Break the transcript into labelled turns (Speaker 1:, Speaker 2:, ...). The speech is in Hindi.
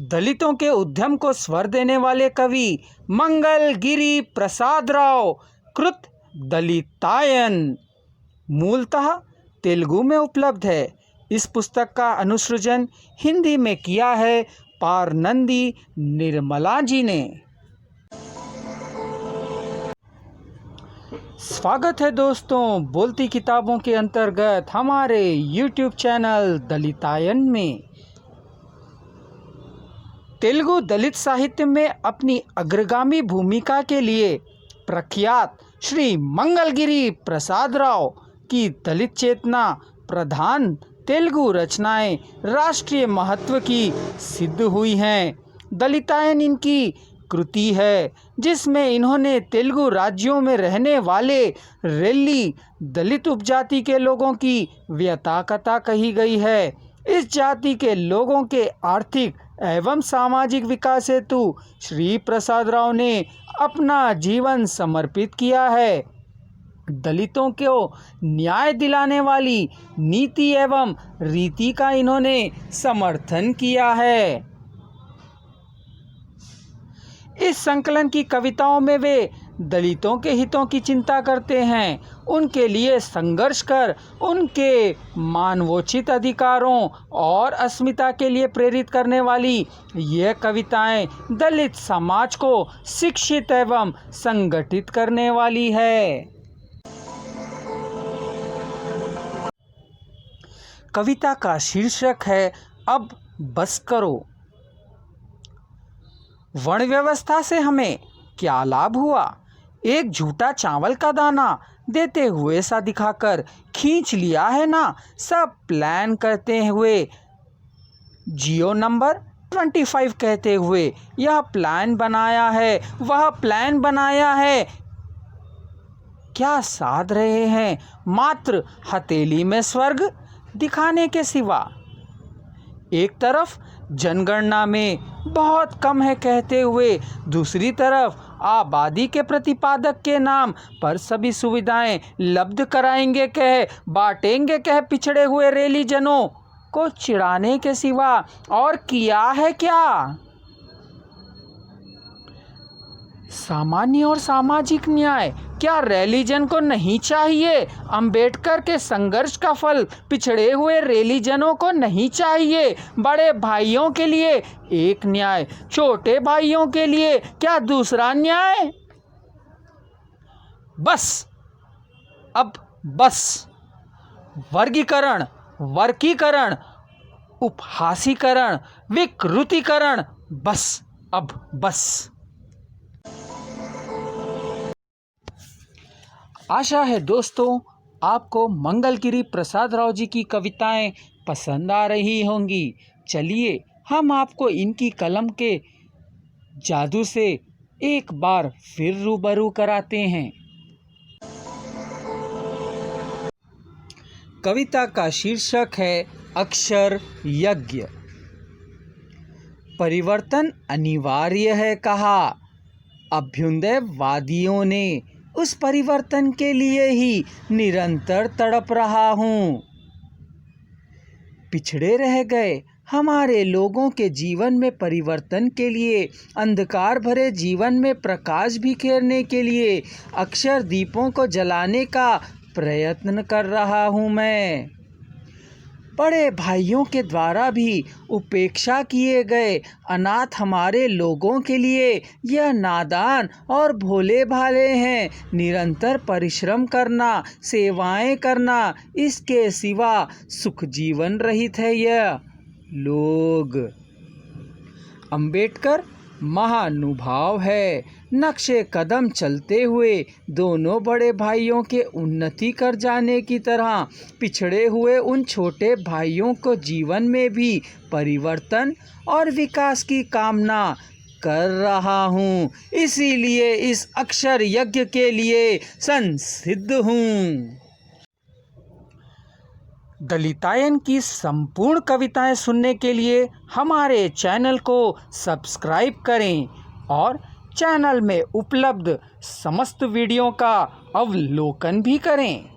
Speaker 1: दलितों के उद्यम को स्वर देने वाले कवि मंगलगिरी प्रसाद राव कृत दलितायन मूलतः तेलुगु में उपलब्ध है। इस पुस्तक का अनुसृजन हिंदी में किया है पारनंदी निर्मला जी ने। स्वागत है दोस्तों बोलती किताबों के अंतर्गत हमारे YouTube चैनल दलितायन में। तेलुगु दलित साहित्य में अपनी अग्रगामी भूमिका के लिए प्रख्यात श्री मंगलगिरी प्रसाद राव की दलित चेतना प्रधान तेलुगु रचनाएं राष्ट्रीय महत्व की सिद्ध हुई हैं। दलितायन इनकी कृति है जिसमें इन्होंने तेलुगु राज्यों में रहने वाले रेल्ली दलित उपजाति के लोगों की व्यथा कथा कही गई है। इस जाति के लोगों के आर्थिक एवं सामाजिक विकास हेतु श्री प्रसाद राव ने अपना जीवन समर्पित किया है। दलितों को न्याय दिलाने वाली नीति एवं रीति का इन्होंने समर्थन किया है। इस संकलन की कविताओं में वे दलितों के हितों की चिंता करते हैं, उनके लिए संघर्ष कर उनके मानवोचित अधिकारों और अस्मिता के लिए प्रेरित करने वाली ये कविताएं दलित समाज को शिक्षित एवं संगठित करने वाली है। कविता का शीर्षक है अब बस करो। वर्ण व्यवस्था से हमें क्या लाभ हुआ? एक झूठा चावल का दाना देते हुए सा दिखाकर खींच लिया है ना सब प्लान करते हुए। जियो नंबर 25 कहते हुए यह प्लान बनाया है वह प्लान बनाया है। क्या साध रहे हैं मात्र हथेली में स्वर्ग दिखाने के सिवा। एक तरफ जनगणना में बहुत कम है कहते हुए दूसरी तरफ आबादी के प्रतिपादक के नाम पर सभी सुविधाएं लब्ध कराएंगे कह बांटेंगे कह पिछड़े हुए रेली जनों को चिढ़ाने के सिवा और किया है क्या। सामान्य और सामाजिक न्याय क्या रेलीजन को नहीं चाहिए? अंबेडकर के संघर्ष का फल पिछड़े हुए रेलीजनों को नहीं चाहिए? बड़े भाइयों के लिए एक न्याय, छोटे भाइयों के लिए क्या दूसरा न्याय? बस अब बस। वर्गीकरण, वर्गीकरण, उपहासीकरण, विकृतीकरण, बस अब बस। आशा है दोस्तों आपको मंगलगिरी प्रसाद राव जी की कविताएं पसंद आ रही होंगी। चलिए हम आपको इनकी कलम के जादू से एक बार फिर रूबरू कराते हैं। कविता का शीर्षक है अक्षर यज्ञ। परिवर्तन अनिवार्य है कहा अभ्युदयवादियों ने, उस परिवर्तन के लिए ही निरंतर तड़प रहा हूँ। पिछड़े रह गए हमारे लोगों के जीवन में परिवर्तन के लिए, अंधकार भरे जीवन में प्रकाश बिखेरने के लिए अक्षर दीपों को जलाने का प्रयत्न कर रहा हूँ मैं। बड़े भाइयों के द्वारा भी उपेक्षा किए गए अनाथ हमारे लोगों के लिए यह नादान और भोले भाले हैं। निरंतर परिश्रम करना, सेवाएं करना, इसके सिवा सुख जीवन रहित है यह लोग। अंबेडकर महानुभाव है, नक्शे कदम चलते हुए दोनों बड़े भाइयों के उन्नति कर जाने की तरह पिछड़े हुए उन छोटे भाइयों को जीवन में भी परिवर्तन और विकास की कामना कर रहा हूँ। इसीलिए इस अक्षर यज्ञ के लिए संसिद्ध हूँ। दलितायन की संपूर्ण कविताएं सुनने के लिए हमारे चैनल को सब्सक्राइब करें और चैनल में उपलब्ध समस्त वीडियो का अवलोकन भी करें।